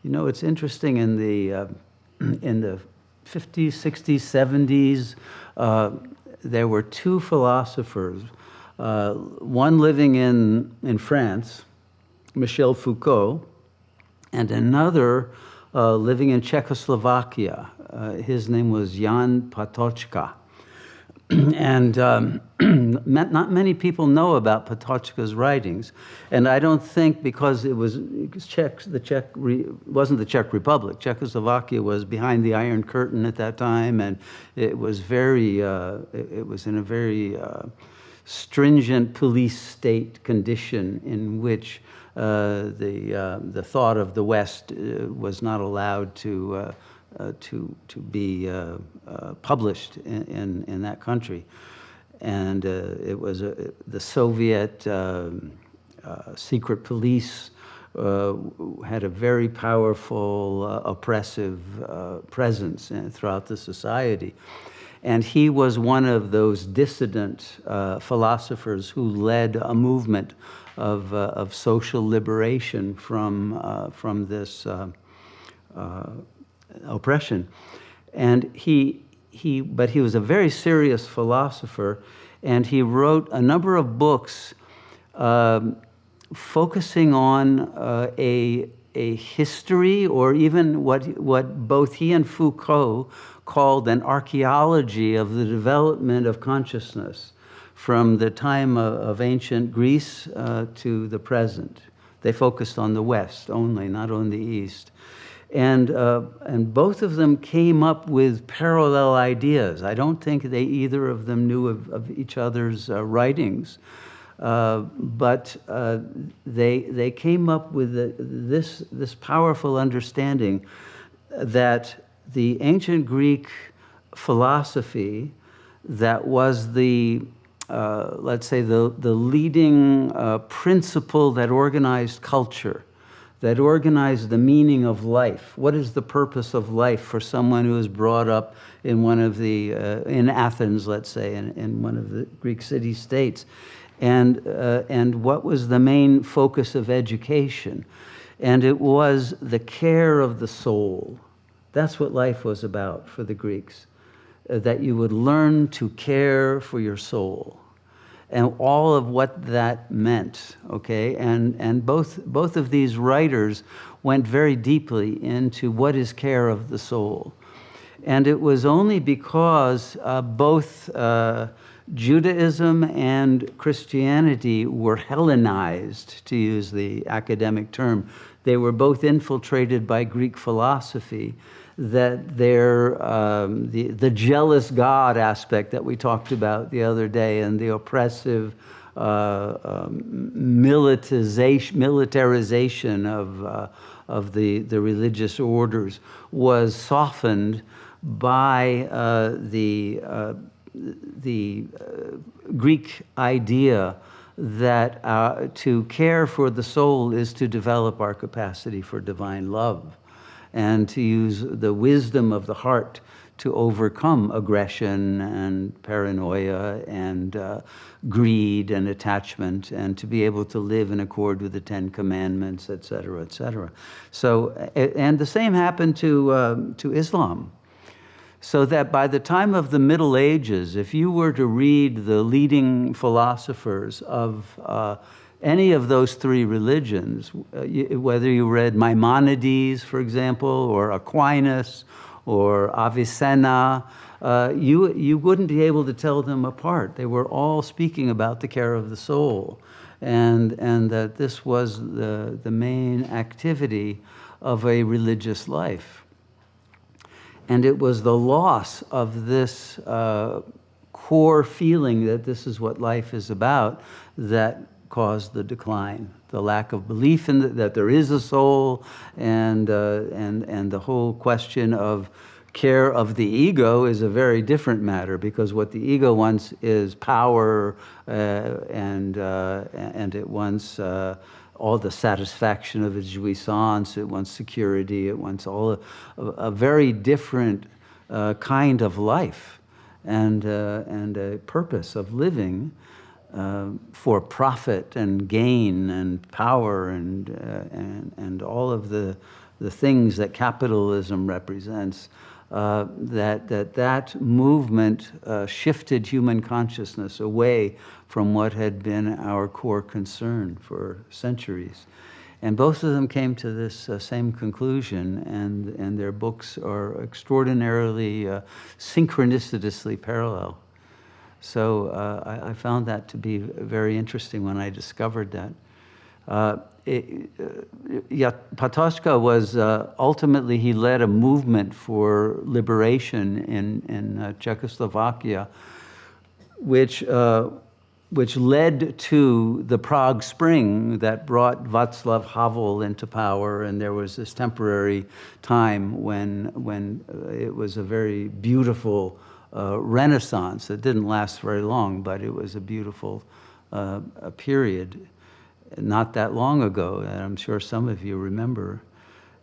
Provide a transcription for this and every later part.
You know, it's interesting in the 50s, 60s, 70s, there were two philosophers, one living in France, Michel Foucault, and another living in Czechoslovakia. His name was Jan Patočka. And not many people know about Patočka's writings, and I don't think because it was wasn't the Czech Republic. Czechoslovakia was behind the Iron Curtain at that time, and it was it was in a very stringent police state condition in which the thought of the West was not allowed to be published in that country. And it was the Soviet secret police had a very powerful, oppressive presence throughout the society. And he was one of those dissident philosophers who led a movement of social liberation from this oppression. And but he was a very serious philosopher, and he wrote a number of books focusing on a history, or even what both he and Foucault called an archaeology of the development of consciousness from the time of ancient Greece to the present. They focused on the West only, not on the East. And both of them came up with parallel ideas. I don't think either of them knew of each other's writings, but they came up with this powerful understanding that the ancient Greek philosophy that was let's say the leading principle that organized culture, that organized the meaning of life. What is the purpose of life for someone who is brought up in one of in Athens, let's say, in one of the Greek city-states? And what was the main focus of education? And it was the care of the soul. That's what life was about for the Greeks, that you would learn to care for your soul. And all of what that meant, okay? And both of these writers went very deeply into what is care of the soul. And it was only because both Judaism and Christianity were Hellenized, to use the academic term. They were both infiltrated by Greek philosophy, that the jealous God aspect that we talked about the other day, and the oppressive militarization of the religious orders was softened by the Greek idea that to care for the soul is to develop our capacity for divine love, and to use the wisdom of the heart to overcome aggression and paranoia and greed and attachment, and to be able to live in accord with the Ten Commandments, et cetera, et cetera. So, and the same happened to Islam. So that by the time of the Middle Ages, if you were to read the leading philosophers of any of those three religions, whether you read Maimonides, for example, or Aquinas, or Avicenna, you wouldn't be able to tell them apart. They were all speaking about the care of the soul, and that this was the main activity of a religious life. And it was the loss of this core feeling that this is what life is about that caused the decline. The lack of belief in that there is a soul, and the whole question of care of the ego is a very different matter, because what the ego wants is power, and it wants all the satisfaction of its jouissance, it wants security, it wants all a very different kind of life and a purpose of living for profit and gain and power and all of the things that capitalism represents, that movement shifted human consciousness away from what had been our core concern for centuries. And both of them came to this same conclusion, and their books are extraordinarily synchronicitously parallel. So I found that to be very interesting when I discovered that. Patočka was ultimately, he led a movement for liberation in Czechoslovakia, which led to the Prague Spring that brought Václav Havel into power, and there was this temporary time when it was a very beautiful renaissance. It didn't last very long, but it was a beautiful period not that long ago, and I'm sure some of you remember.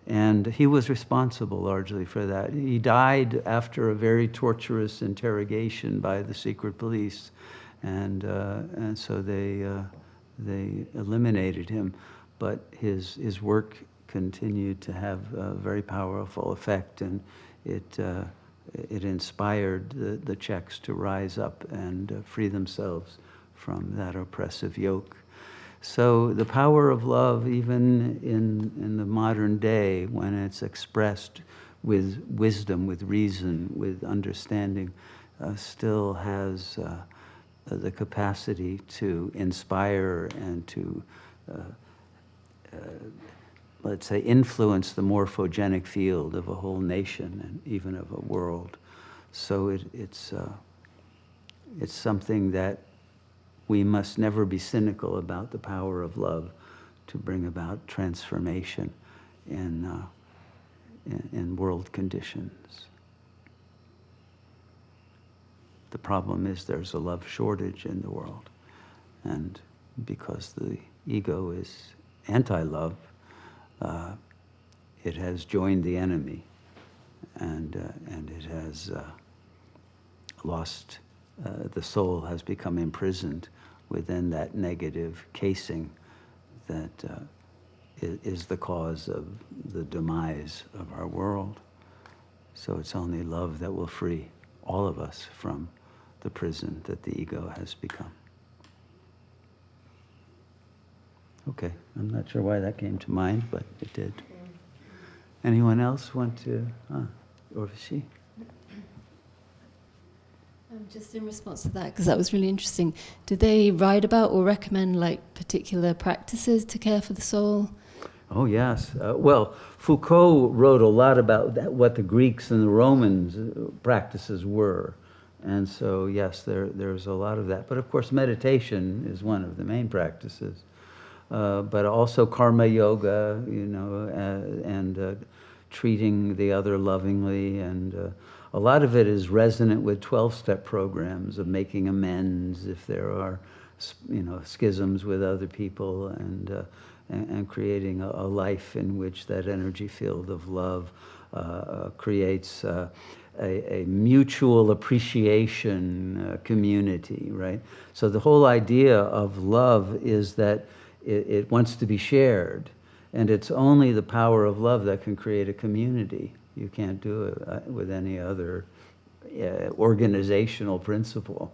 And he was responsible largely for that. He died after a very torturous interrogation by the secret police, and so they eliminated him. But his work continued to have a very powerful effect, and it inspired the Czechs to rise up and free themselves from that oppressive yoke. So the power of love, even in the modern day, when it's expressed with wisdom, with reason, with understanding, still has the capacity to inspire and to, let's say, influence the morphogenic field of a whole nation and even of a world. So it's something that we must never be cynical about, the power of love to bring about transformation in world conditions. The problem is there's a love shortage in the world, and because the ego is anti-love, it has joined the enemy, and it has lost. The soul has become imprisoned within that negative casing that is the cause of the demise of our world. So it's only love that will free all of us from the prison that the ego has become. Okay, I'm not sure why that came to mind, but it did. Anyone else want to? Or she? Just in response to that, because that was really interesting, do they write about or recommend like particular practices to care for the soul? Oh yes. Well, Foucault wrote a lot about what the Greeks and the Romans practices were. And so yes, there's a lot of that. But of course meditation is one of the main practices. But also karma yoga, and treating the other lovingly, and a lot of it is resonant with 12-step programs of making amends if there are, schisms with other people, and creating a life in which that energy field of love creates a mutual appreciation community, right? So the whole idea of love is that it wants to be shared, and it's only the power of love that can create a community. You can't do it with any other organizational principle.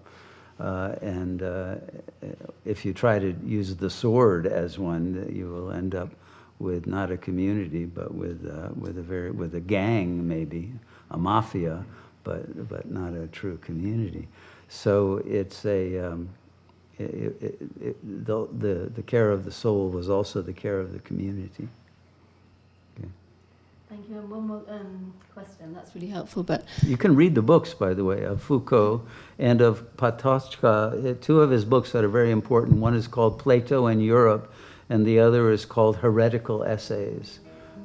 And if you try to use the sword as one, you will end up with not a community, but with a gang, maybe a mafia, but not a true community. So it's the care of the soul was also the care of the community. Okay. Thank you. And one more question. That's really helpful. But you can read the books, by the way, of Foucault and of Patočka. Two of his books that are very important. One is called Plato and Europe, and the other is called Heretical Essays,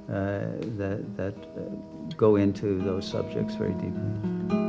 that go into those subjects very deeply.